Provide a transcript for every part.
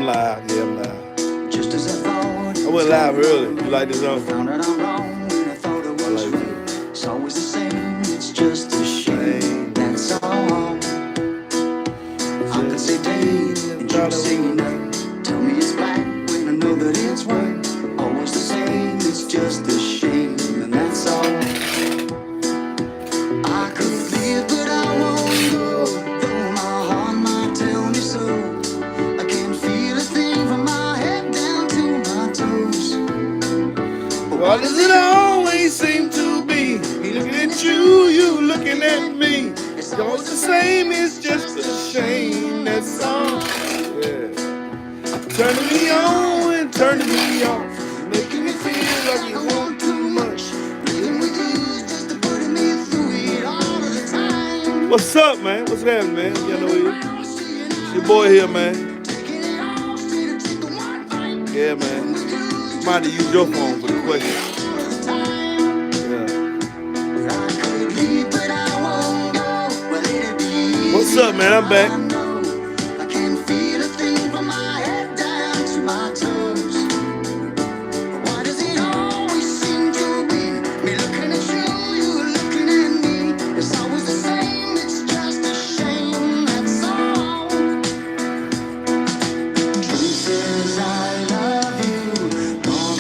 I'm live. Yeah, I'm live. Just as I thought. I went live early. You like this song? Found out I'm wrong when I thought it was like right. It's always the same. It's just a shame. That's all. I could say day and you could say night. Tell me it's black when I know that it's white. Always the same. It's just a shame, and that's all. I could leave, but I won't go. Though my heart might tell me so. I can't feel a thing from my head down to my toes. Why does it always seem to be me looking at you, you looking at me? It's always the same, it's just a shame, that's all. Yeah. Turning me on and turning me off, making me feel like you want too much. Living with you just to put me through it all of the time. What's up, man? What's happening, man? You know it's your boy here, man. Yeah, man. Might have used your phone for the question. Yeah. What's up, man? I'm back. I can't feel a thing from my head down to my toes. Why does it always seem to be me looking at you, you looking at me? It's always the same, it's just a shame, that's all. Truth says I love you more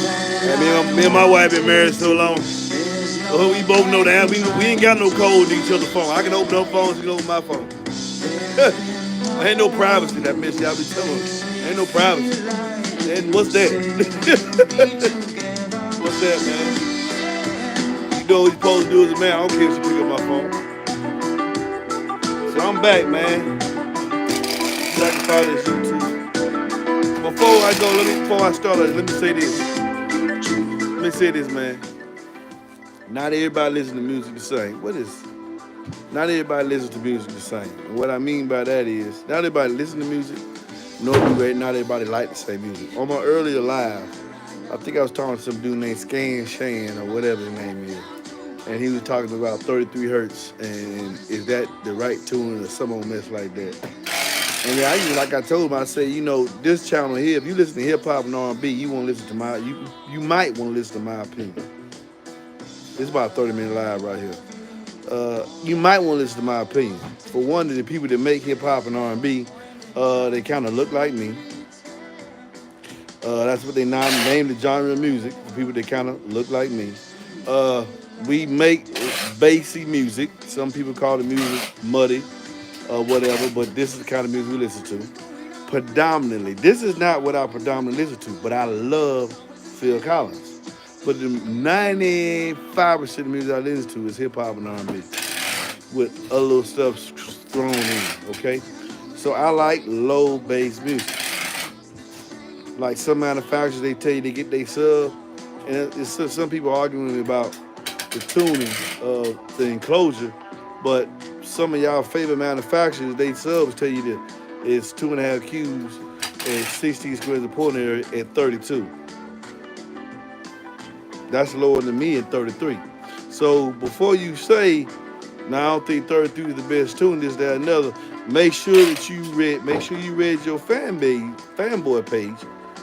than me and my wife been married so long. We both know that we ain't got no code to each other's phone. I can open up phones, you can open my phone. Ain't no privacy, that miss y'all be telling us. Ain't no privacy. And what's that? What's that, man? You know what you're supposed to do as a man. I don't care if you pick up my phone. So I'm back, man. So I can find this YouTube. Before I start, let me say this. Let me say this, man. Not everybody listens to music the same. Not everybody listens to music the same. And what I mean by that is, not everybody listens to music, nor do not everybody like the same music. On my earlier live, I think I was talking to some dude named Scan Shan or whatever his name is. And he was talking about 33 hertz and is that the right tune or some old mess like that. And then like I told him, I say, you know, this channel here, if you listen to hip hop and R&B, you won't listen to you might want to listen to my opinion. It's about a 30-minute live right here. You might want to listen to my opinion. For one, the people that make hip hop and R&B, they kind of look like me. That's what they name the genre of music. For people that kind of look like me. We make bassy music. Some people call the music muddy or whatever, but this is the kind of music we listen to. Predominantly, this is not what I predominantly listen to, but I love Phil Collins. But the 95% of music I listen to is hip hop and R&B with a little stuff thrown in, okay? So I like low bass music. Like some manufacturers, they tell you they get their sub, and some people arguing with me about the tuning of the Enclosure, but some of y'all favorite manufacturers, they subs tell you that it's 2.5 Qs and 16 squares of port area at 32. That's lower than me at 33. So before you say, now I don't think 33 is the best tune, this, that, another, make sure you read your fanboy page,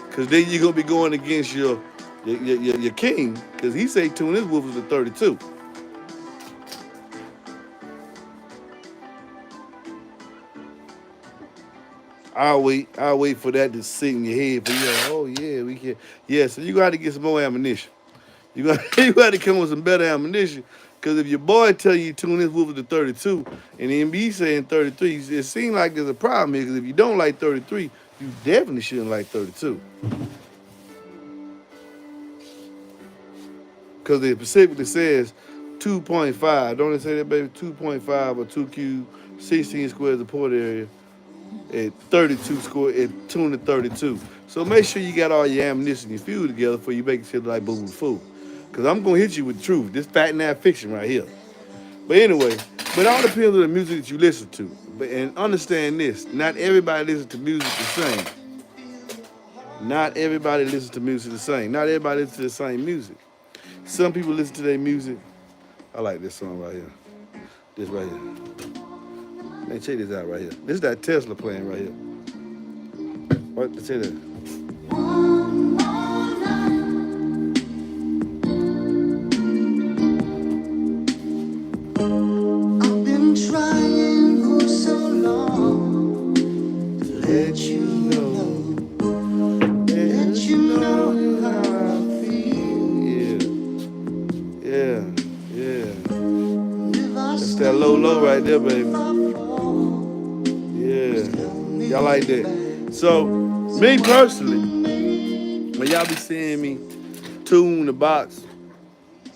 because then you're gonna be going against your king, because he say tune his woofers at 32. I'll wait for that to sit in your head. For you, like, oh yeah, we can. Yeah, so you got to get some more ammunition. You got to come with some better ammunition. Because if your boy tell you tune this woofer to 32, and the MB saying 33, it seems like there's a problem here. Because if you don't like 33, you definitely shouldn't like 32. Because it specifically says 2.5. Don't it say that, baby? 2.5 or 2Q, 16 squares of port area at 32 square, at tune to 32. So make sure you got all your ammunition and fuel together before you make it like boo boo fool. Because I'm going to hit you with the truth. This fat and ass fiction right here. But anyway, but it all depends on the music that you listen to. And understand this, not everybody listens to music the same. Not everybody listens to music the same. Not everybody listens to the same music. Some people listen to their music. I like this song right here. This right here. Man, check this out right here. This is that Tesla playing right here. What to say that? One more night. I've been trying for so long to let you know, let you know how I feel. Yeah, yeah. If I That's that low right there, baby. fall, Yeah. Y'all like that? So, me personally, when y'all be seeing me tune the box,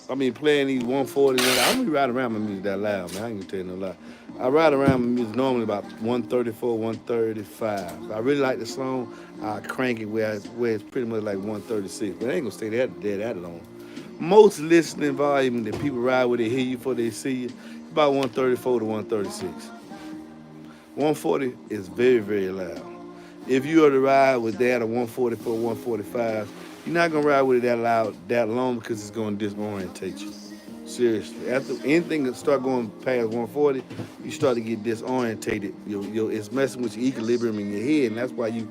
I mean playing these 140, I don't be riding around my music that loud, man. I ain't gonna tell you no lie. I ride around my music normally about 134, 135. If I really like the song, I crank it where it's pretty much like 136. But I ain't gonna stay that long. Most listening volume that people ride with, they hear you before they see you, about 134 to 136. 140 is very, very loud. If you are to ride with that at 144, 145, you're not gonna ride with it that loud that long because it's gonna disorientate you. Seriously, after anything that start going past 140, you start to get disorientated. It's messing with your equilibrium in your head, and that's why you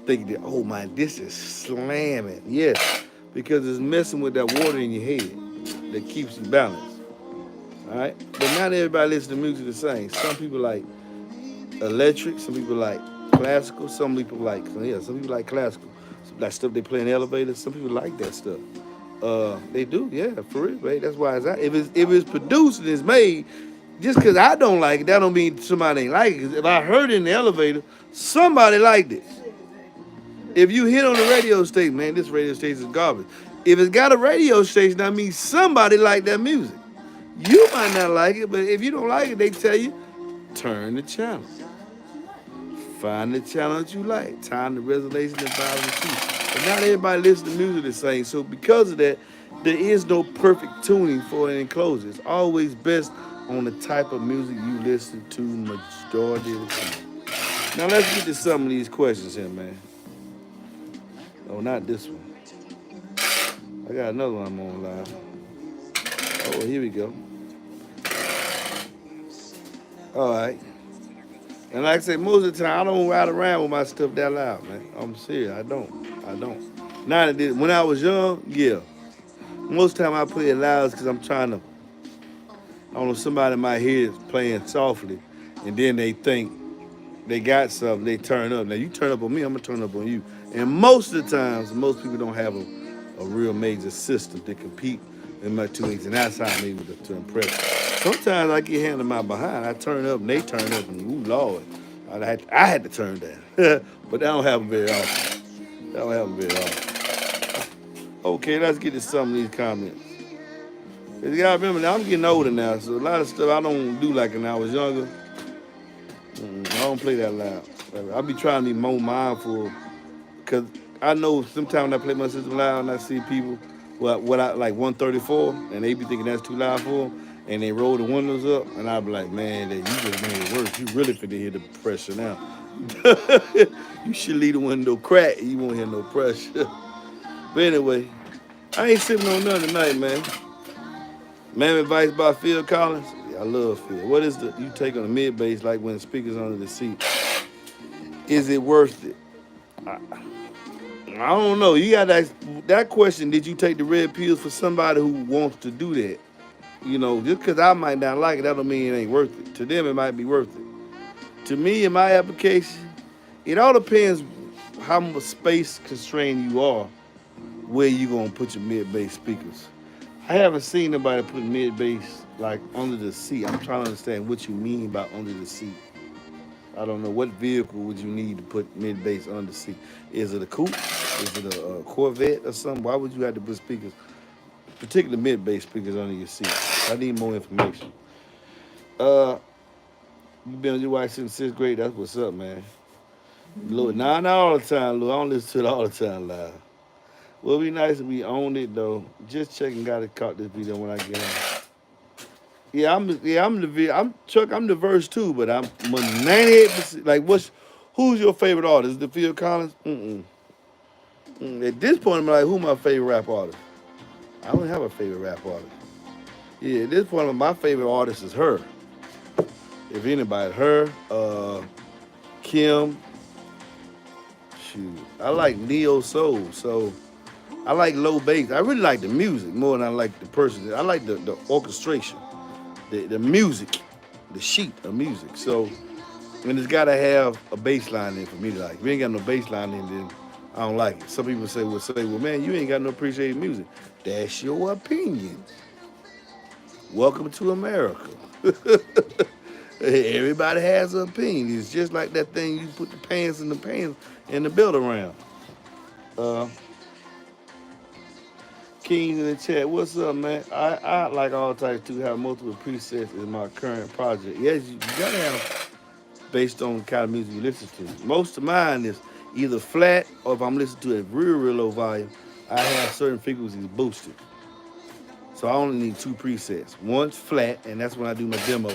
think that, oh man, this is slamming. Yes, because it's messing with that water in your head that keeps you balanced. All right, but not everybody listens to music the same. Some people like electric, some people like classical, some people like classical, like stuff they play in elevators. Some people like that stuff. They do, yeah, for real, right? That's why it's out. If it's produced and it's made, just because I don't like it, that don't mean somebody ain't like it. 'Cause if I heard it in the elevator, somebody liked it. If you hit on the radio station, man, this radio station is garbage. If it's got a radio station, that means somebody liked that music. You might not like it, but if you don't like it, they tell you, turn the channel. Find the channel that you like. Time the resolution and vibes and see. But not everybody listens to music the same. So because of that, there is no perfect tuning for an enclosure. It's always best on the type of music you listen to majority of the time. Now let's get to some of these questions here, man. Oh, not this one. I got another one I'm on live. Oh, here we go. All right. And like I say, most of the time I don't ride around with my stuff that loud, man. I'm serious. I don't. Now that when I was young, yeah. Most time I play it loud because I'm trying to. I don't know, somebody might hear it playing softly, and then they think they got something. They turn up. Now you turn up on me, I'm gonna turn up on you. And most of the times, most people don't have a real major system to compete in my two weeks, and that's how I'm able to impress. Sometimes I get handed my behind. I turn up and they turn up, and ooh Lord, I had to turn down. But that don't happen very often. That don't happen very often. Okay, let's get to some of these comments. You gotta remember now, I'm getting older now, so a lot of stuff I don't do like when I was younger. I don't play that loud. I be trying to be more mindful because I know sometimes when I play my system loud and I see people what I like 134 and they be thinking that's too loud for them and they roll the windows up and I be like, man, you just made it worse. You really finna hear the pressure now. You should leave the window cracked. You won't hear no pressure. But anyway, I ain't sipping on nothing tonight, man. Man advice by Phil Collins. Yeah, I love Phil. What is you take on the mid bass like when the speaker's under the seat? Is it worth it? I don't know. You got that question. Did you take the red pills for somebody who wants to do that? You know, just because I might not like it, that don't mean it ain't worth it. To them, it might be worth it. To me, in my application, it all depends how much space constrained you are, where you gonna put your mid bass speakers. I haven't seen nobody put mid bass like under the seat. I'm trying to understand what you mean by under the seat. I don't know what vehicle would you need to put mid bass under the seat. Is it a coupe? Is it a Corvette or something? Why would you have to put speakers, particularly mid bass speakers, under your seat? I need more information. You been with your wife since 6th grade. That's what's up, man. Lord, not all the time, Lord. I don't listen to it all the time live. Well, it'd be nice if we owned it though. Just checking, gotta caught this video when I get home. I'm Chuck. I'm diverse too, but I'm 98%. Like, who's your favorite artist? The Phil Collins? At this point, I'm like, who my favorite rap artist? I don't have a favorite rap artist. Yeah, at this point, my favorite artist is her. If anybody, her, Kim. shoot, I like neo soul, so I like low bass. I really like the music more than I like the person. I like the orchestration, the music, the sheet of music. So, and it's got to have a bass line in for me to like. If you ain't got no bass line in, then I don't like it. Some people well, man, you ain't got no appreciated music. That's your opinion. Welcome to America. Everybody has an opinion. It's just like that thing you put the pants in the belt around. Uh, Kings in the chat, what's up, man? I like all types to have multiple presets in my current project. Yes, you gotta have based on the kind of music you listen to. Most of mine is either flat or if I'm listening to it at real low volume, I have certain frequencies boosted. So I only need two presets. One's flat, and that's when I do my demo.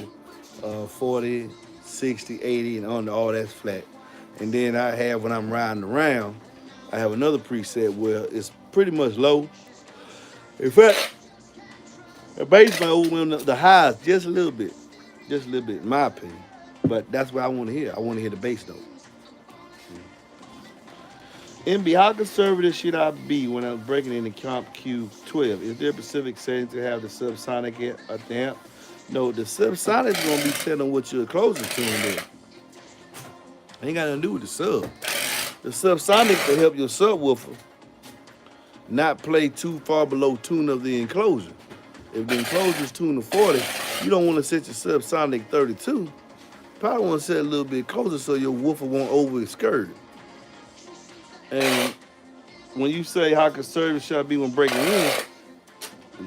40, 60, 80, and on all that's flat. And then I have, when I'm riding around, I have another preset where it's pretty much low. In fact, the bass might overwhelm the highs just a little bit. Just a little bit, in my opinion. But that's what I want to hear. I want to hear the bass note. MB, how conservative should I be when I'm breaking in the Comp Q12? Is there a specific setting to have the subsonic at the amp? No, the subsonic is going to be telling what your Enclosure tune is. Ain't got nothing to do with the sub. The subsonic will help your subwoofer not play too far below tune of the Enclosure. If the Enclosure is tuned to 40, you don't want to set your subsonic 32. You probably want to set a little bit closer so your woofer won't over-skirt it. And when you say how conservative should I be when breaking in,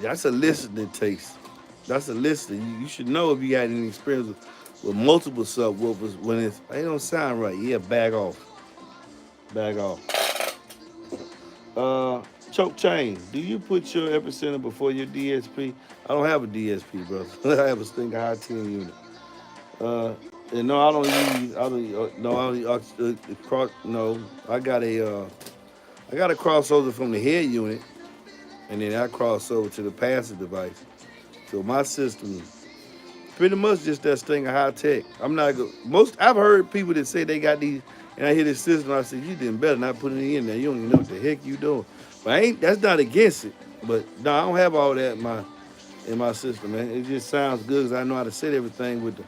that's a listening taste. That's a listening. You should know if you got any experience with multiple subwoofers when it don't sound right. Yeah, back off. Back off. Choke chain. Do you put your epicenter before your DSP? I don't have a DSP, brother. I have a Stinger High 10 unit. And no, I don't use. I got a crossover from the head unit, and then I cross over to the passive device. So my system, pretty much just that Stinger High Tech. I'm not I've heard people that say they got these, and I hear this system. I say you did better not putting it in there. You don't even know what the heck you doing. But that's not against it. But no, I don't have all that in my system, man. It just sounds good because I know how to set everything with the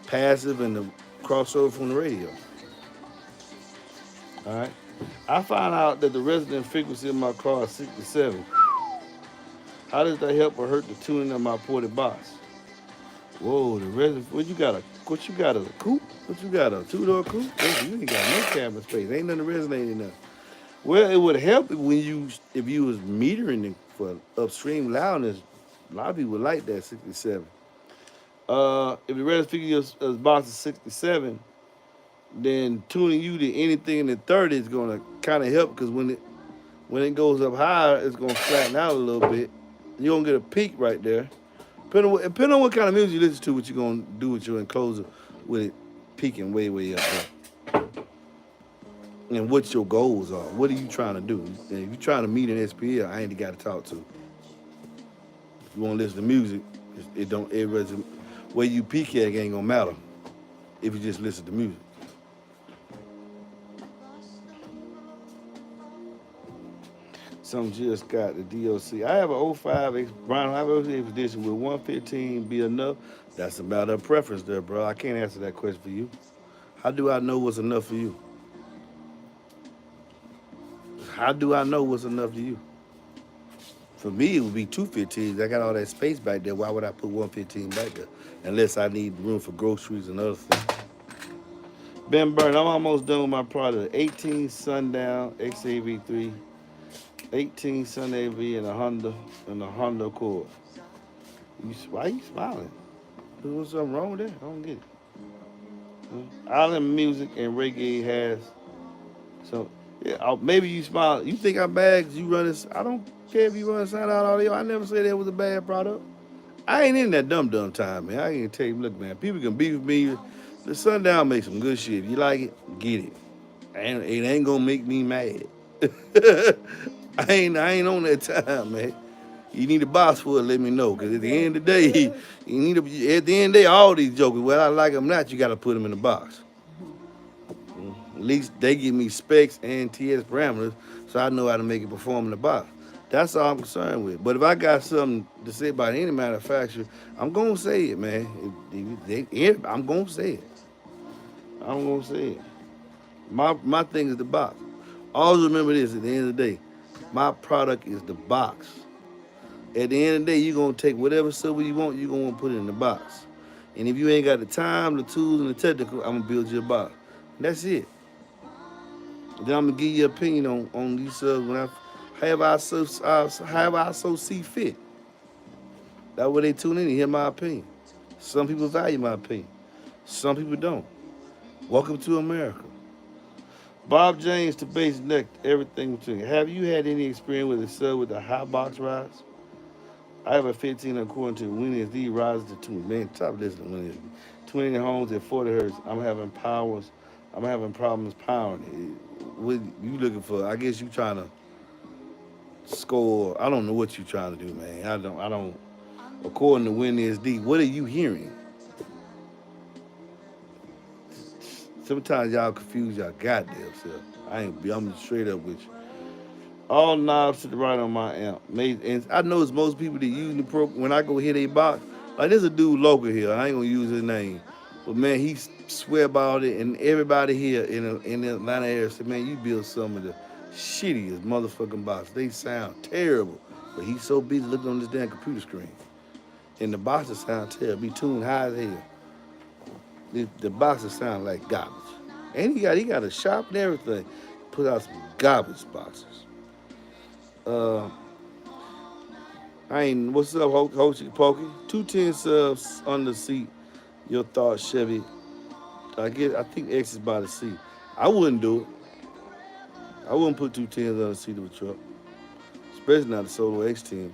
passive and the crossover from the radio. All right. I found out that the resonant frequency of my car is 67. How does that help or hurt the tuning of my ported box? Whoa, the resonant. What you got a coupe? What you got, a two-door coupe? You ain't got no cabin space. Ain't nothing resonating enough. Well, it would help if you was metering it for upstream loudness. A lot of people would like that 67. If the resonant frequency of the box is 67, then tuning you to anything in the 30 is gonna kind of help because when it goes up higher, it's gonna flatten out a little bit. You're gonna get a peak right there. Depending on what kind of music you listen to, what you're gonna do with your Enclosure with it peaking way, way up there. And what your goals are. What are you trying to do? And if you're trying to meet an SPL, I ain't got to talk to. If you want to listen to music, where you peak at ain't gonna matter if you just listen to music. Some just got the DOC. I have an 05 Brown Expedition. Will 115 be enough? That's a matter of preference there, bro. I can't answer that question for you. How do I know what's enough for you? How do I know what's enough for you? For me, it would be 215s. I got all that space back there. Why would I put 115 back there? Unless I need room for groceries and other things. Ben Burn, I'm almost done with my product. 18 Sundown XAV3, 18 Sun AV, and a Honda Accord. Why are you smiling? What's something wrong with that? I don't get it. Island music and reggae has so. Yeah, maybe you smile. You think I'm bad because you running. I don't care if you run sound out audio. I never said that was a bad product. I ain't in that dumb time, man. I ain't tell you, look, man, people can beef with me. The Sundown makes some good shit. If you like it, get it. And it ain't gonna make me mad. I ain't on that time, man. You need a box for it, let me know. Because at the end of the day, at the end of the day, all these jokers, whether I like them or not, you got to put them in the box. At least they give me specs and TS parameters, so I know how to make it perform in the box. That's all I'm concerned with. But if I got something to say about any manufacturer, I'm gonna say it, man. I'm gonna say it. I'm gonna say it. My thing is the box. Always remember this: at the end of the day, my product is the box. At the end of the day, you're gonna take whatever silver you want, you're gonna put it in the box. And if you ain't got the time, the tools, and the technical, I'm gonna build you a box. That's it. Then I'm gonna give you an opinion on these subs when I however I so see fit. That way they tune in and hear my opinion. Some people value my opinion. Some people don't. Welcome to America. Bob James to base neck, everything between. Have you had any experience with a sub with a high box rise? I have a 15 according to Winnie's D rises to 2. Man, stop listening to Winnie's D. 20 homes at 40 hertz. I'm having problems powering it. What you looking for? I guess you trying to score. I don't know what you trying to do, man. I don't. According to Winnie's D, what are you hearing? Sometimes y'all confuse y'all goddamn self. I'm straight up with you. All knobs to the right on my amp. And I know it's most people that use the program. When I go hit a box, like there's a dude local here. I ain't gonna use his name, but man, he swear about it. And everybody here in the Atlanta area said, man, you build some of the shittiest motherfucking boxes. They sound terrible, but he's so busy looking on this damn computer screen, and the boxes sound terrible. Be tuned high as hell. The boxes sound like garbage, and he got a shop and everything. Put out some garbage boxes. Uh, what's up, Hokey Pokey? 210 subs on the seat. Your thoughts, Chevy? I think X is by the seat. I wouldn't do it. I wouldn't put 210s on the seat of a truck, especially not the Solo X10s.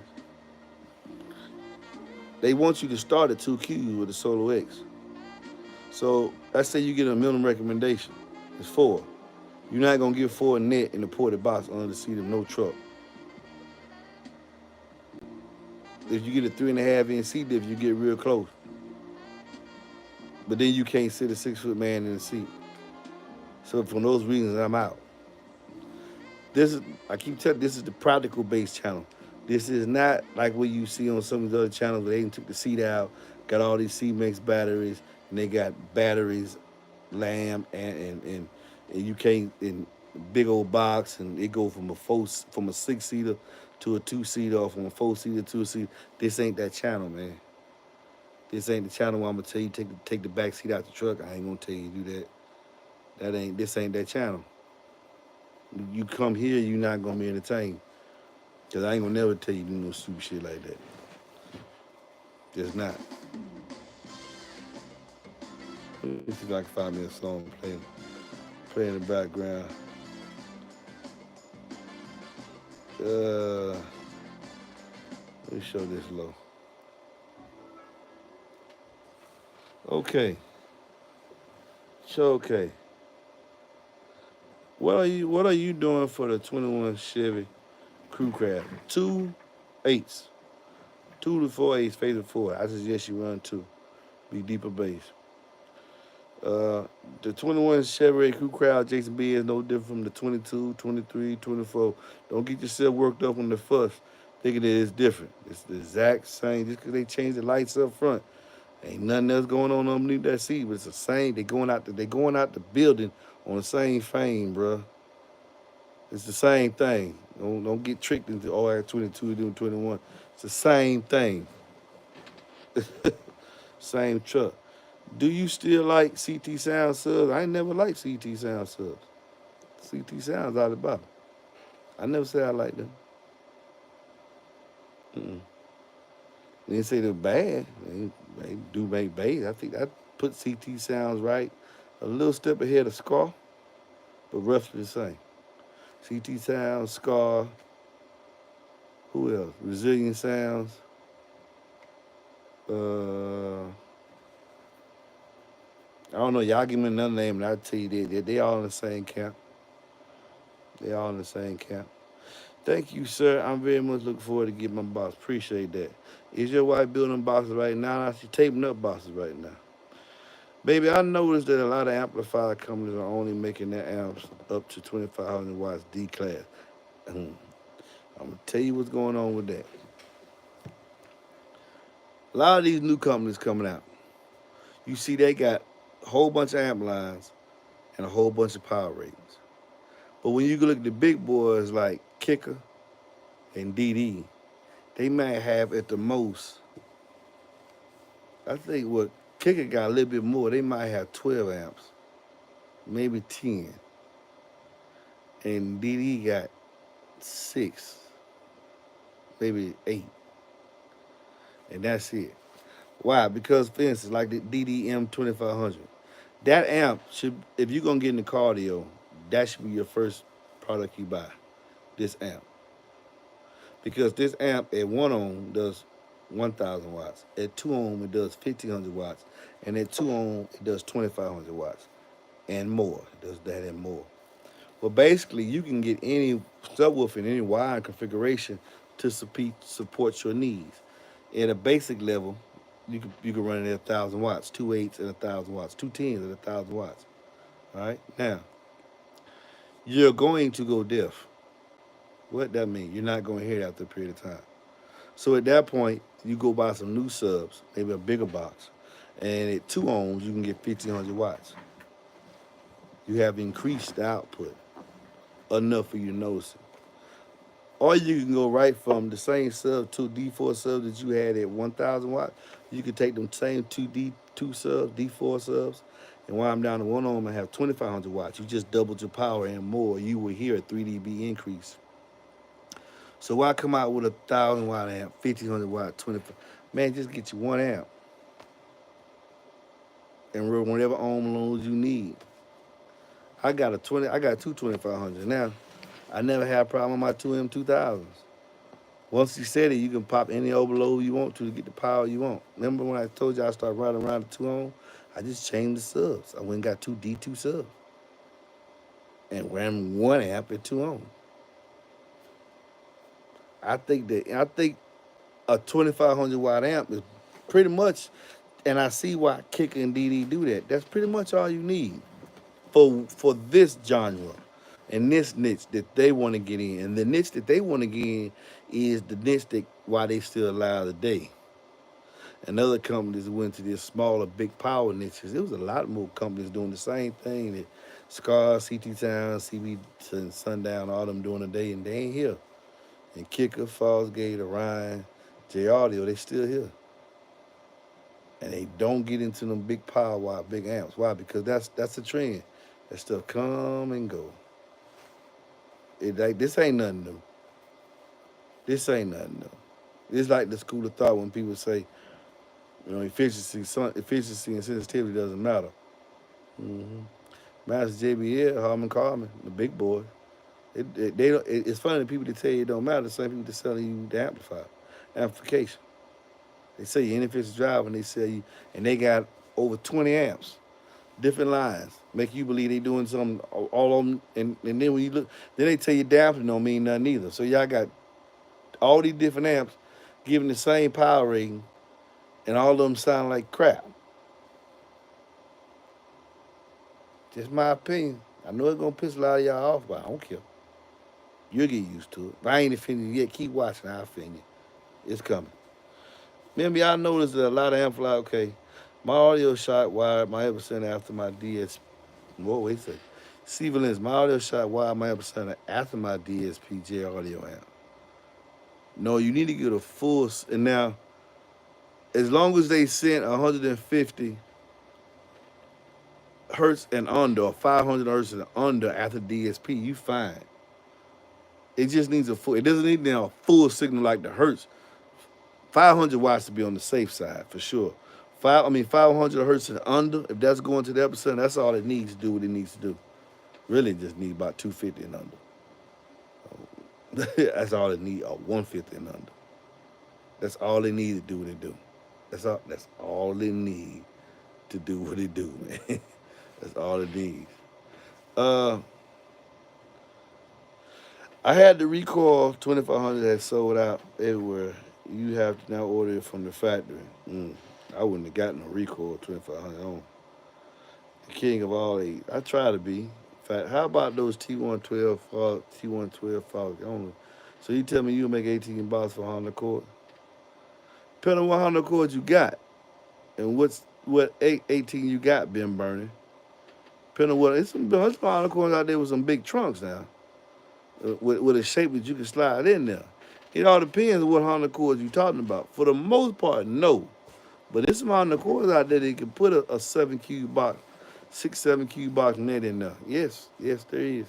They want you to start at 2Qs with the Solo X. So let's say you get a minimum recommendation. It's 4. You're not gonna get 4 net in the ported box under the seat of no truck. If you get a 3.5 inch seat diff, you get real close. But then you can't sit a 6-foot man in the seat. So for those reasons, I'm out. I keep telling you, this is the practical based channel. This is not like what you see on some of the other channels where they took the seat out, got all these C-Max batteries, and they got batteries, lamb, and you can't in big old box, and it go from a 6-seater to a 2-seater, or from a 4-seater to a 2-seater. This ain't that channel, man. This ain't the channel where I'm gonna tell you take the back seat out the truck. I ain't gonna tell you to do that. This ain't that channel. You come here, you not gonna be entertained. Cause I ain't gonna never tell you to do no stupid shit like that. Just not. Let me see if I can find me a song play in the background. Let me show this low. Okay. Okay. What are you doing for the 21 Chevy Crew Craft? 2 8s. 2 to 4 8s, phase of 4. I suggest you run 2. Be deeper bass. The 21 Chevy Crew Craft Jason B is no different from the 22, 23, 24. Don't get yourself worked up on the fuss thinking that it's different. It's the exact same. Just because they changed the lights up front, ain't nothing else going on underneath that seat. But it's the same. They going out the building on the same frame, bro. It's the same thing. Don't get tricked into I got 22 doing 21. It's the same thing. Same truck. Do you still like CT Sound subs? I ain't never liked CT Sound subs. CT Sound's out of the bottom. I never said I like them. Didn't say they're bad. They do make bass. I think I put CT Sounds right a little step ahead of Scar, but roughly the same. CT Sounds, Scar. Who else? Resilient Sounds. I don't know. Y'all give me another name, and I'll tell you they all in the same camp. They all in the same camp. Thank you, sir. I'm very much looking forward to getting my box. Appreciate that. Is your wife building boxes right now? She's taping up boxes right now. Baby, I noticed that a lot of amplifier companies are only making their amps up to 2,500 watts D class. I'm gonna tell you what's going on with that. A lot of these new companies coming out, you see they got a whole bunch of amp lines and a whole bunch of power ratings. But when you look at the big boys like Kicker and DD, they might have at the most, I think what Kicker got a little bit more, they might have 12 amps, maybe 10. And DD got 6, maybe 8. And that's it. Why? Because, for instance, like the DDM 2500, that amp should, if you're going to get into cardio, that should be your first product you buy, this amp. Because this amp at 1 ohm does 1,000 watts. At 2 ohm, it does 1,500 watts. And at 2 ohm, it does 2,500 watts and more. It does that and more. But basically, you can get any subwoofer in any wire configuration to support your needs. At a basic level, you can run it at 1,000 watts, 2 8s at 1,000 watts, 2 10s at 1,000 watts. All right. Now, you're going to go deaf. What that mean? You're not going to hear it after a period of time. So at that point, you go buy some new subs, maybe a bigger box, and at 2 ohms, you can get 1,500 watts. You have increased the output enough for you to notice it. Or you can go right from the same sub, 2D4 subs that you had at 1,000 watts. You can take them same 2D2 subs, D4 subs, and while I'm down to 1 ohm and have 2,500 watts, you just doubled your power and more. You will hear a 3 dB increase. So why come out with a 1,000 watt amp, 1,500 watt, 25? Man, just get you 1 amp and run whatever ohm loads you need. I got two 2,500 now. I never had a problem with my 2M2000s. Once you set it, you can pop any overload you want to get the power you want. Remember when I told you I started riding around the 2 ohm? I just changed the subs. I went and got 2 D2 subs and ran 1 amp at 2 ohm. I think a 2,500 watt amp is pretty much, and I see why Kicker and DD do that. That's pretty much all you need for this genre and this niche that they want to get in. And the niche that they want to get in is the niche that why they still alive today. And other companies went to this smaller, big power niches. There was a lot more companies doing the same thing that Scar, CT Town, CB, and Sundown, all them doing today, and they ain't here. And Kicker, Falls Gate, Orion, J Audio, they still here. And they don't get into them big power watt, big amps. Why? Because that's a trend. That stuff come and go. This ain't nothing new. This ain't nothing new. It's like the school of thought when people say, efficiency and sensitivity doesn't matter. Mm-hmm. Matters JBL, Harman Kardon, the big boys. It's funny that people that tell you it don't matter, the same people that selling you the amplification. They say you're inefficient driver, and they sell you, and they got over 20 amps, different lines, make you believe they doing something all of them, and then when you look, then they tell you damping don't mean nothing either. So y'all got all these different amps giving the same power rating, and all of them sound like crap. Just my opinion. I know it's gonna piss a lot of y'all off, but I don't care. You'll get used to it. If I ain't offended you yet, keep watching. I'll offend you. It's coming. Remember, y'all noticed that a lot of amplifiers, okay, my audio shot wired my epicenter after my DSP. Whoa, wait a second. Steve Lens, my audio shot wired my epicenter after my DSP J audio amp. No, you need to get a full, and now, as long as they sent 150 hertz and under, or 500 hertz and under after DSP, you fine. It just needs a full, it doesn't need a full signal like the hertz. 500 watts to be on the safe side, for sure. 500 hertz and under, if that's going to the epicenter, that's all it needs to do what it needs to do. Really just need about 250 and under. That's all it need, or 150 and under. That's all they need to do what it do. That's all they need to do what it do, man. That's all it needs. I had the recoil 2500 that sold out everywhere. You have to now order it from the factory. I wouldn't have gotten a recoil 2500 on. the king of all age. I try to be. In fact, how about those T112 T112 Falcon? I don't know. So you tell me you'll make 18 bucks for 100 cord? Depending on what 100 cords you got and what 18 you got been burning. Depending on what, it's some 100 cords out there with some big trunks now, with a shape that you can slide in there. It all depends on what 100 cords you're talking about. For the most part, no. But there's some 100 cords out there that can put a 7 cube box, 6, 7 cube box net in there. Yes, there is.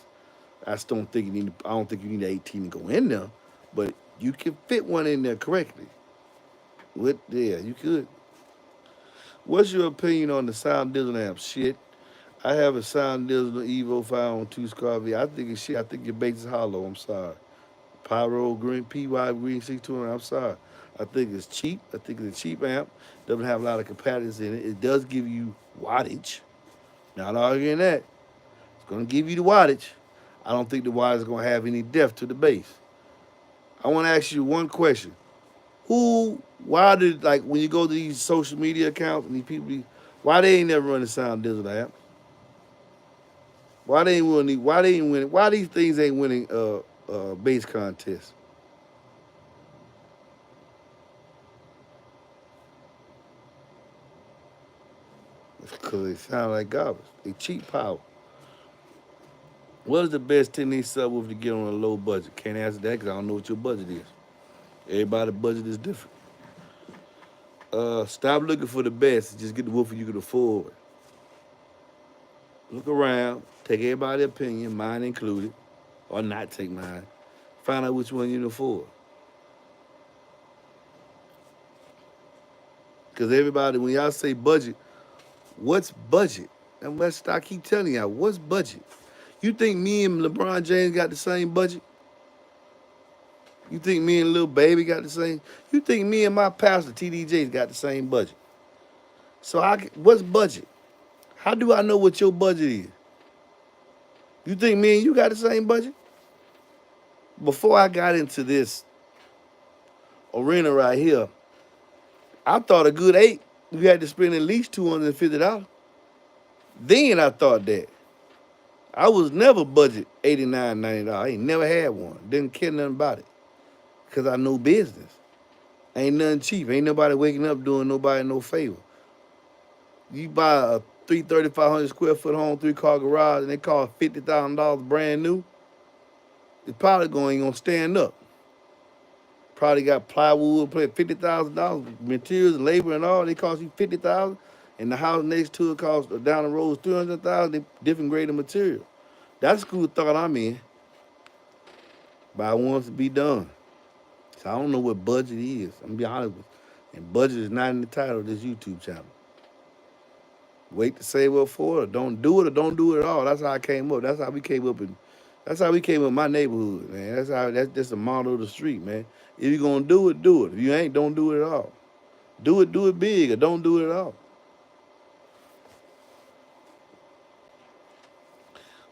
I just don't think I don't think you need 18 to go in there, but you can fit one in there correctly. Yeah, you could. What's your opinion on the Sound Digital amp? Shit. I have a Sound Digital Evo 5 on 2 Scar V. I think it's shit. I think your base is hollow. I'm sorry. Pyro Green, PY Green 620. I'm sorry. I think it's cheap. I think it's a cheap amp. Doesn't have a lot of capacitors in it. It does give you wattage. Not arguing that. It's going to give you the wattage. I don't think the wattage is going to have any depth to the bass. I want to ask you one question. Why did, like, when you go to these social media accounts and these people, why they ain't never run a Sound Digital amp? Why they ain't winning? Why these things ain't winning bass contests? It's because they sound like garbage. They cheap power. What is the best 10-inch subwoofer to get on a low budget? Can't answer that because I don't know what your budget is. Everybody's budget is different. Stop looking for the best. Just get the woofer you can afford. Look around. Take everybody's opinion, mine included, or not take mine. Find out which one you can afford. Because everybody, when y'all say budget, what's budget? And I keep telling y'all, what's budget? You think me and LeBron James got the same budget? You think me and Lil Baby got the same? You think me and my pastor, TDJ's, got the same budget? So what's budget? How do I know what your budget is? You think me and you got the same budget? Before I got into this arena right here, I thought a good 8, you had to spend at least $250. Then I thought that. I was never budget $89, $90. I ain't never had one. Didn't care nothing about it. Because I know business. Ain't nothing cheap. Ain't nobody waking up doing nobody no favor. You buy a 3,500 square foot home, 3-car garage, and they cost $50,000 brand new, it's probably gonna stand up. Probably got plywood, $50,000, materials and labor and all. They cost you $50,000, and the house next to it costs down the road is $300,000. Different grade of material. That's the school of thought I'm in. But I want it to be done. So I don't know what budget is. I'm gonna be honest with you. And budget is not in the title of this YouTube channel. Wait to save up for it, or don't do it, or don't do it at all. That's how I came up. That's how we came up in my neighborhood, man. That's just the model of the street, man. If you're gonna do it, do it. If you ain't, don't do it at all. Do it big, or don't do it at all.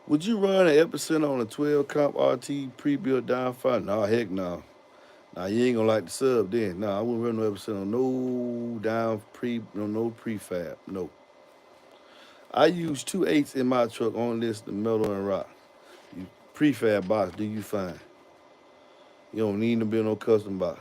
Would you run an Epicenter on a 12 comp RT pre-built downfire? No, heck no. Nah, you ain't gonna like the sub then. No, I wouldn't run no Epicenter on no prefab. No. I use 2/8 in my truck on this, the metal and rock. You prefab box, do you fine? You don't need to build no custom box.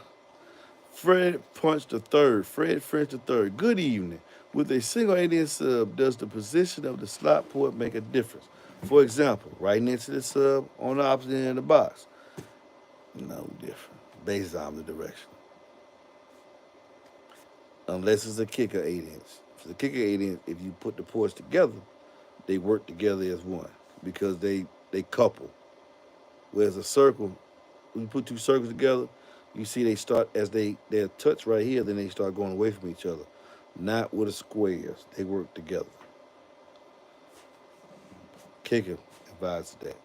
Fred French III. Good evening. With a single 8-inch sub, does the position of the slot port make a difference? For example, right next to the sub, on the opposite end of the box. No different. Based on the direction. Unless it's a kicker 8-inch. If it's a kicker 8-inch, if you put the ports together, they work together as one because they couple. Whereas a circle, when you put two circles together, you see they start as they're touch right here, then they start going away from each other. Not with the squares. They work together. Kicker advises that.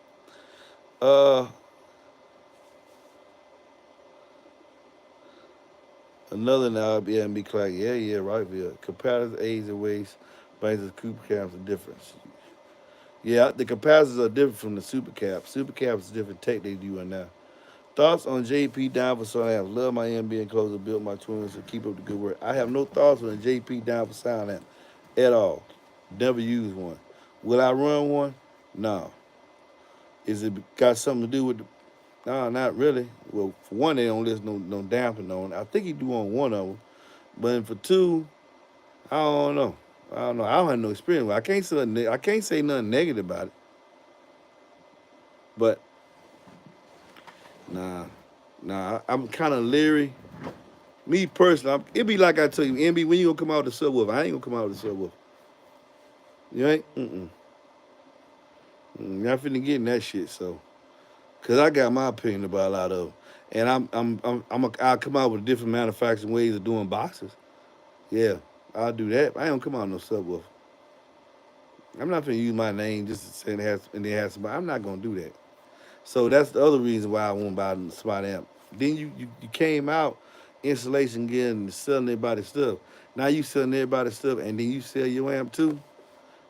Another now, MBEnclosures. Yeah, right here. Comparative aids and weights brings the super caps a difference. Yeah, the capacitors are different from the super cap. Super caps is different tech they do right now. Thoughts on JP down for sound amp? Love my MBEnclosure, built my twins, so keep up the good work. I have no thoughts on the JP down for sound amp at all. Never used one. Will I run one? No. Is it got something to do with the? No, not really. Well, for one, they don't list no damping on. I think he do on one of them, but for two, I don't know. I don't know. I don't have no experience with it. I can't say nothing negative about it. But nah, I'm kind of leery. Me personally, it be like I tell you, MB, when you gonna come out with the subwoofer? I ain't gonna come out with the subwoofer. You ain't? Not finna get in that shit. So, cause I got my opinion about a lot of them, and I'll come out with different manufacturing ways of doing boxes. Yeah, I'll do that. I don't come out with no subwoofer. I'm not gonna use my name just to say it has and then have somebody. I'm not gonna do that. So that's the other reason why I won't buy the smart amp. Then you came out installation gear and selling everybody's stuff. Now you selling everybody's stuff and then you sell your amp too.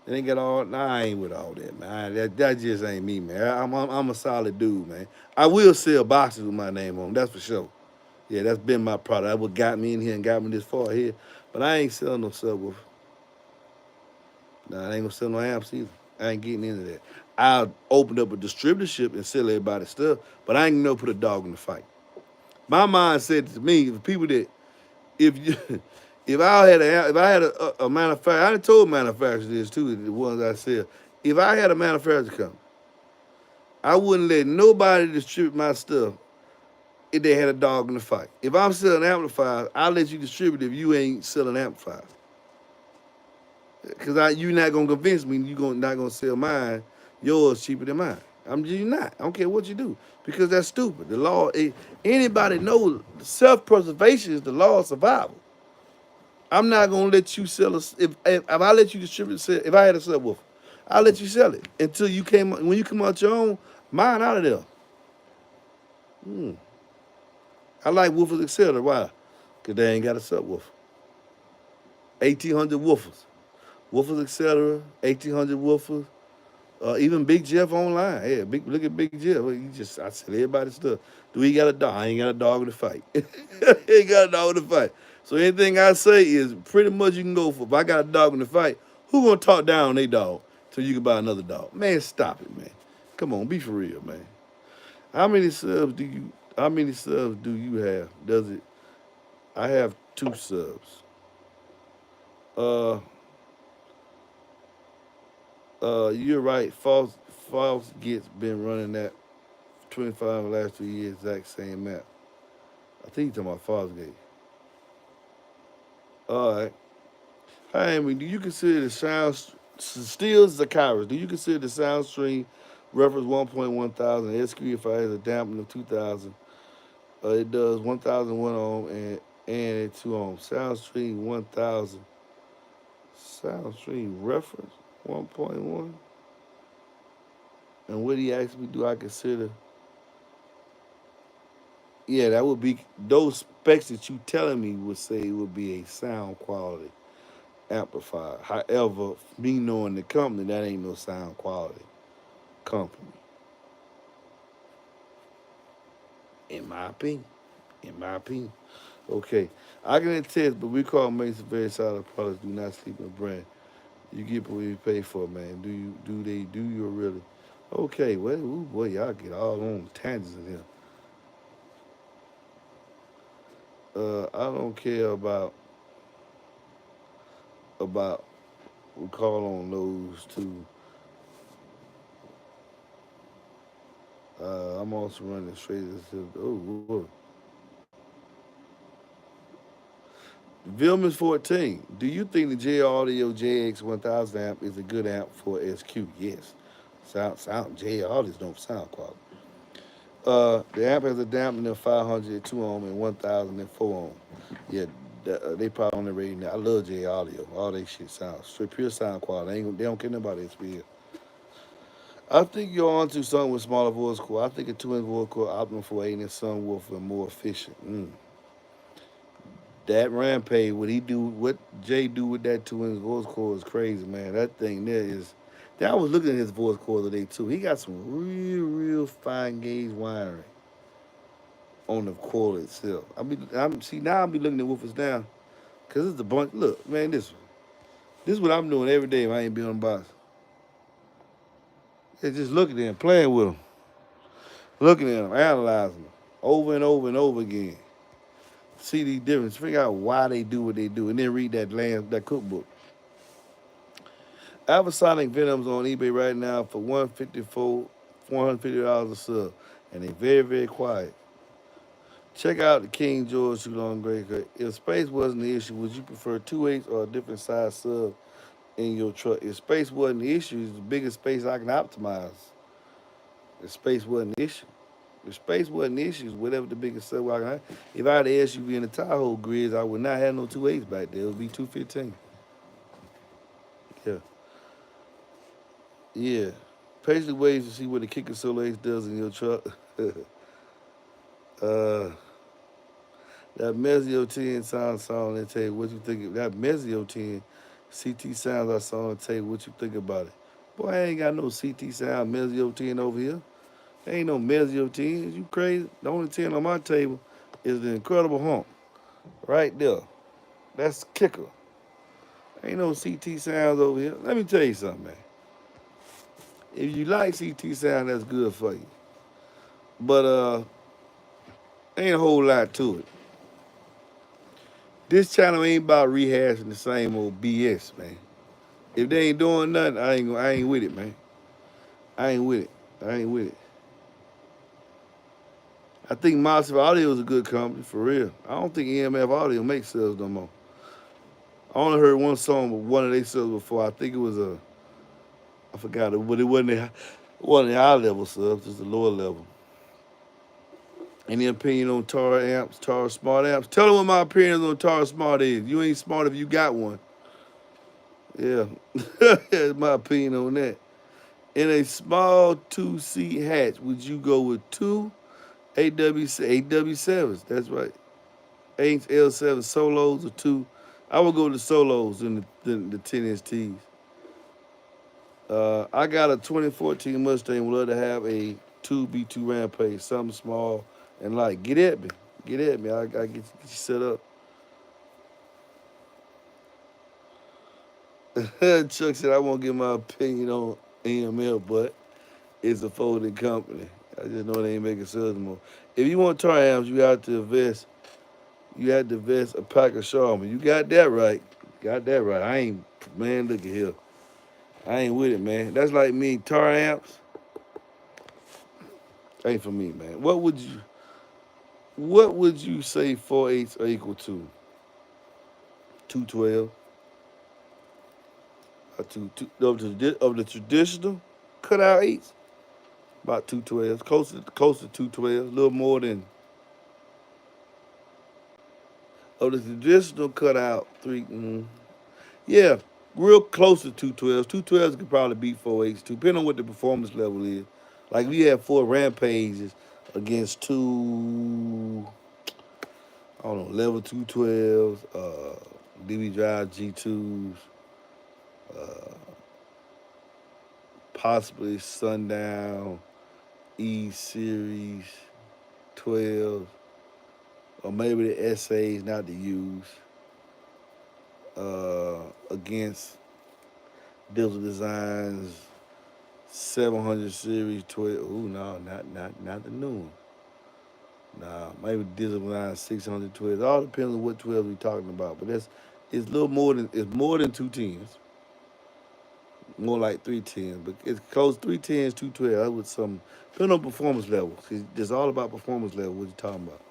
And they got all. Nah, I ain't with all that, man. That just ain't me, man. I'm a solid dude, man. I will sell boxes with my name on them, that's for sure. Yeah, that's been my product. That's what got me in here and got me this far here. But I ain't selling no subwoofer. Nah, I ain't gonna sell no amps either. I ain't getting into that. I'll open up a distributorship and sell everybody stuff, but I ain't gonna put a dog in the fight. My mind said to me, the people that if you if I had a manufacturer, I done told manufacturers this too, the ones I sell. If I had a manufacturer come, I wouldn't let nobody distribute my stuff if they had a dog in the fight. If I'm selling amplifiers, I'll let you distribute if you ain't selling amplifiers. Cause you're not gonna convince me not gonna sell mine, yours cheaper than mine. You not. I don't care what you do because that's stupid. The law, anybody knows self-preservation is the law of survival. I'm not gonna let you sell us if I let you distribute. If I had a subwoofer, I'll let you sell it until you came when you come out your own. Mine out of there. I like woofers, etc. Why? Cause they ain't got a subwoofer. 1,800 woofers, woofers, etc. 1,800 woofers. Even Big Jeff online. Yeah, look at Big Jeff. I said everybody's stuff. Do he got a dog? I ain't got a dog in the fight. He ain't got a dog in the fight. So anything I say is pretty much you can go for. If I got a dog in the fight, who gonna talk down on their dog so you can buy another dog? Man, stop it, man. Come on, be for real, man. How many subs do you have? Does it I have 2 subs. Uh you're right. False gets been running that 25 the last 2 years, exact same map. I think you're talking about Falls Gate. All right. Hi, Amy. Do you consider the still Zakaris? Do you consider the sound stream reference 1.1 thousand SQ if I has a dampening of 2,000? It does 1,001 ohm and 2 ohm. Sound stream 1,000. Sound stream reference 1.1. And what he asked me, do I consider? Yeah, that would be those specs that you telling me would say it would be a sound quality amplifier. However, me knowing the company, that ain't no sound quality company, in my opinion. In my opinion. Okay, I can attest, but we call Mason very solid products. Do not sleep in the brand. You get what you pay for, man. Do you really? Okay, well, ooh, boy, y'all get all on tangents in here. I don't care about we call on those two. I'm also running straight into whoa. Vilmas 14. Do you think the J Audio JX 1000 amp is a good amp for SQ? Yes. Sound J Audios don't sound quality. The amp has a dampening of 500 at 2 ohm and 1,000 at 4 ohm. Yeah, they probably on the radio now. I love J Audio. All they shit sounds straight pure sound quality. They don't care about SPL. I think you're onto something with smaller voice core. I think a 2-inch voice core optimal for 8-inch subwoofer and more efficient. That Rampage, what Jay do with that 2-inch voice core is crazy, man. That thing there is. I was looking at his voice core today too. He got some real fine gauge wiring on the core itself. Now I'm be looking at woofers now, cause it's a bunch. Look, man, this is what I'm doing every day if I ain't be on the box. It's just looking at them, playing with them, looking at them, analyzing them over and over and over again. See these differences, figure out why they do what they do, and then read that cookbook. Alphasonic Venoms on eBay right now for $450 a sub, and they're very, very quiet. Check out the King George too long gray cut. If space wasn't the issue, would you prefer 2/8 or a different size sub in your truck? If space wasn't the issue, it's the biggest space I can optimize. If space wasn't the issue. If space wasn't the issue, whatever the biggest sub I can have. If I had an SUV in the Tahoe grids, I would not have no 2/8 back there. It would be 215. Yeah. Yeah. Patiently waits to see what the kicker solo H does in your truck. uh, that Mezio 10 sound song and tell you what you think. That Mezio 10 CT sounds I saw and tell you what you think about it. Boy, I ain't got no CT sound Mezio 10 over here. There ain't no Mezio 10. You crazy? The only 10 on my table is the Incredible Hump. Right there. That's kicker. Ain't no CT sounds over here. Let me tell you something, man. If you like CT sound, that's good for you. But ain't a whole lot to it. This channel ain't about rehashing the same old BS, man. If they ain't doing nothing, I ain't with it, man. I ain't with it. I think Massive Audio is a good company, for real. I don't think EMF Audio makes subs no more. I only heard one song with one of their subs before. I think it was I forgot it, but it wasn't the high level subs, just the lower level. Any opinion on Tara amps, Tara Smart amps? Tell them what my opinion on Tara Smart is. You ain't smart if you got one. Yeah, that's my opinion on that. In a small 2-seat hatch, would you go with two 8W7s? That's right. 8L7 solos or two? I would go with the solos in the 10-inch Ts. I got a 2014 Mustang. Would love to have a 2B2 Rampage, something small and light. Get at me. I get you set up. Chuck said I won't give my opinion on AML, but it's a folding company. I just know they ain't making sales anymore. If you want tar amps, you have to invest. You had to invest a pack of Charmin. You got that right. I ain't, man, look at here. I ain't with it, man. That's like me, tar amps. Ain't for me, man. What would you say 4/8 are equal to? 212. Of the traditional cutout eights, about 212. Close to 212. A little more than of the traditional cutout three. Yeah, real close to 212s. 212s could probably beat 4/8s too, depending on what the performance level is. Like we had 4 Rampages against 2, I don't know, level 212s, DB Drive G2s, possibly Sundown, E Series 12, or maybe the essays not to use against Digital Designs 700 Series 12. Ooh, no, not the new one. Nah, maybe Digital Designs 612. It all depends on what 12 we're talking about. But it's more than 210s. More like 310s, but it's close 310s, 212. With some depending on performance level. It's all about performance level. What you talking about?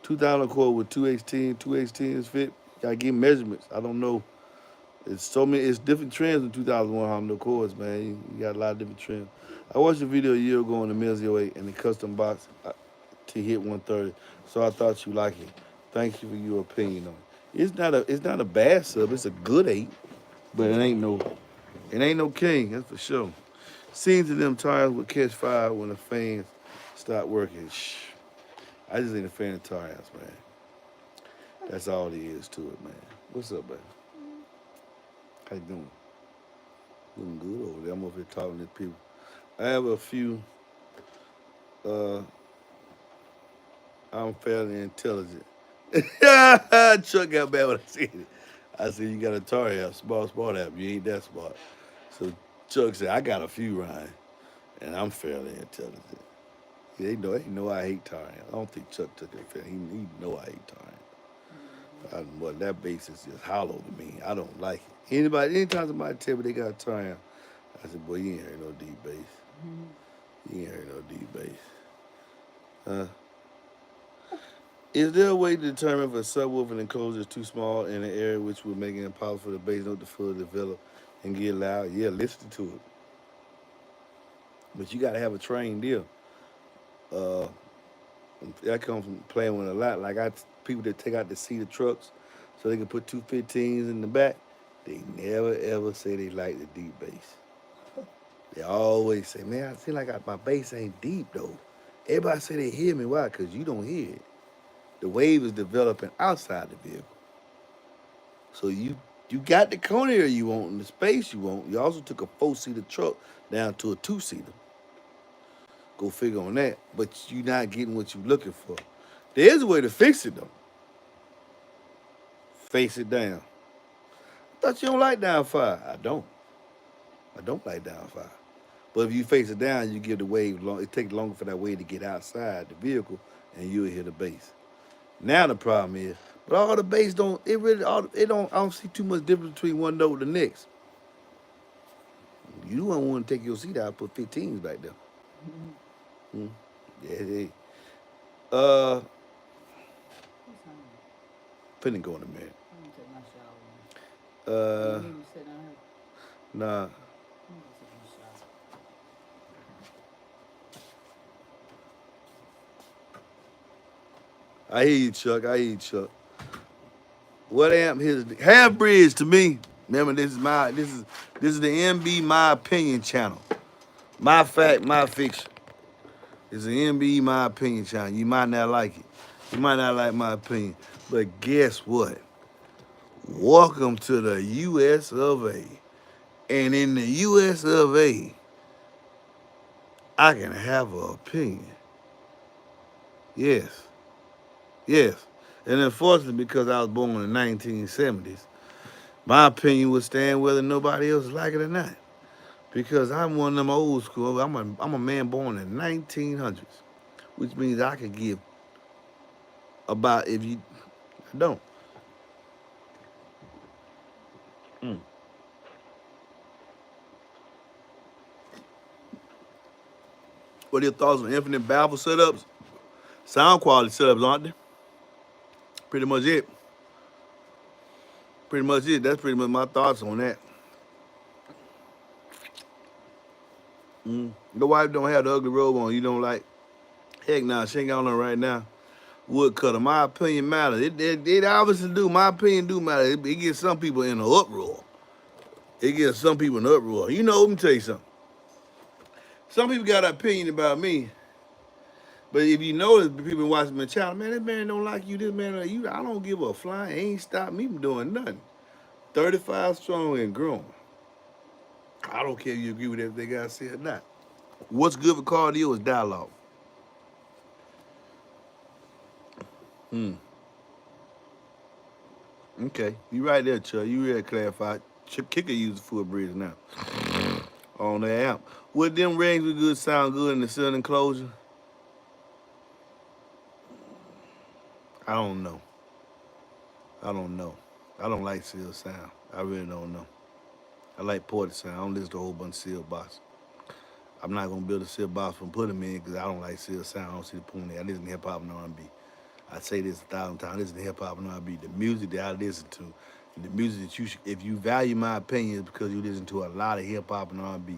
2000 core with 2H10s fit. Gotta get measurements. I don't know. It's different trends in 2001 Honda cores, man. You got a lot of different trends. I watched a video a year ago on the Mezio 8 and the custom box to hit 130, so I thought you like it. Thank you for your opinion on it. It's not a bad sub. It's a good 8, but it ain't no king. That's for sure. Seems that them tires would catch fire when the fans start working. Shh. I just ain't a fan of tires, man. That's all there is to it, man. What's up, baby? How you doing? Looking good over there. I'm over here talking to people. I have a few. I'm fairly intelligent. Chuck got bad when I said it. I said you got a tar app, smart app. You ain't that smart. So Chuck said, I got a few, Ryan, and I'm fairly intelligent. They know I hate Tarian. I don't think Chuck took it fair. He know I hate Tarian. But that bass is just hollow to me. I don't like it. Anytime somebody tell me they got Tarian, I said, boy, you ain't heard no deep bass. You ain't heard no deep bass. Is there a way to determine if a subwoofer enclosure is too small in an area which would make it impossible for the bass note to fully develop and get loud? Yeah, listen to it. But you got to have a trained ear. That comes from playing with a lot. Like people that take out the seat of trucks so they can put 215s in the back, they never ever say they like the deep bass. They always say, man, I feel like my bass ain't deep though. Everybody say they hear me. Why? Because you don't hear it. The wave is developing outside the vehicle. So you got the cone area you want and the space you want. You also took a 4-seater truck down to a 2-seater. Go figure on that. But you're not getting what you're looking for. There's a way to fix it though. Face it down. I thought you don't like down 5. I don't like down 5. But if you face it down, you give the wave long. It takes longer for that wave to get outside the vehicle, and you'll hear the bass. Now the problem is, but all the bass don't. It really, it don't. I don't see too much difference between one note and the next. You don't want to take your seat out and put 15s back there. Yeah, hey. Finna go in a minute. I'm gonna take my shower. Uh, You need to sit down here. nah. I'm gonna take my shower. I hear you, Chuck. What amp is half bridge to me? Remember, this is the MB My Opinion channel. My fact, my fiction. It's the MB My Opinion channel. You might not like it. You might not like my opinion. But guess what? Welcome to the US of A. And in the US of A, I can have an opinion. Yes. And unfortunately, because I was born in the 1970s, my opinion would stand whether nobody else like it or not. Because I'm one of them old school. I'm a man born in the 1900s, which means I could give about if you don't. What are your thoughts on infinite baffle setups? Sound quality setups, aren't they? Pretty much it. That's pretty much my thoughts on that. Your wife don't have the ugly robe on. You don't like. Heck, nah, she ain't got on right now. Woodcutter. My opinion matters. It obviously do. My opinion do matter. It gets some people in an uproar. You know, let me tell you something. Some people got an opinion about me. But if you notice, people watching my channel, man, this man don't like you, this man don't like you. I don't give a flying. It ain't stopped me from doing nothing. 35 strong and growing. I don't care if you agree with everything I say or not. What's good for cardio is dialogue. Okay, you right there, Chuck. You really clarified. Kicker uses full bridge now on the amp. Would them rings be good sound good in the ceiling enclosure? I don't know. I don't like seal sound. I really don't know. I like ported sound. I don't listen to a whole bunch of seal box. I'm not gonna build a seal box from putting them in because I don't like seal sound. I don't see the point in it. I listen to hip hop and R&B. I say this 1,000 times. I listen to hip hop and R&B. The music that I listen to, the music that you should, if you value my opinion, it's because you listen to a lot of hip hop and R&B.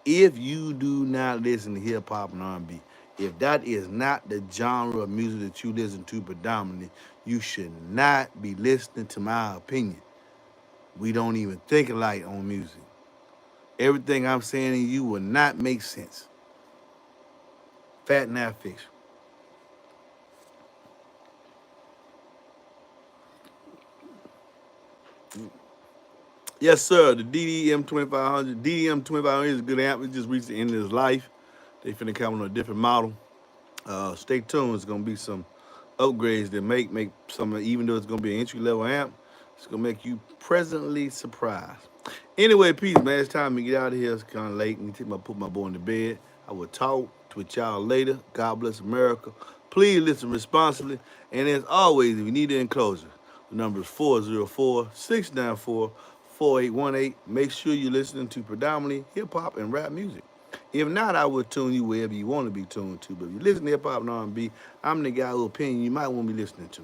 If you do not listen to hip hop and R&B, if that is not the genre of music that you listen to predominantly, you should not be listening to my opinion. We don't even think alike on music. Everything I'm saying to you will not make sense. Fact, not fiction. Yes, sir. The DDM 2500. DDM 2500 is a good amp. It just reached the end of its life. They finna come on a different model. Stay tuned. It's gonna be some upgrades that make some. Even though it's gonna be an entry level amp, it's gonna make you pleasantly surprised. Anyway, peace, man. It's time to get out of here. It's kind of late. Need to put my boy in the bed. I will talk with y'all later. God bless America. Please listen responsibly. And as always, if you need an enclosure, the number is 404-694-4818. Make sure you're listening to predominantly hip-hop and rap music. If not, I will tune you wherever you want to be tuned to. But if you listen to hip-hop and R&B, I'm the guy whose opinion you might want to be listening to.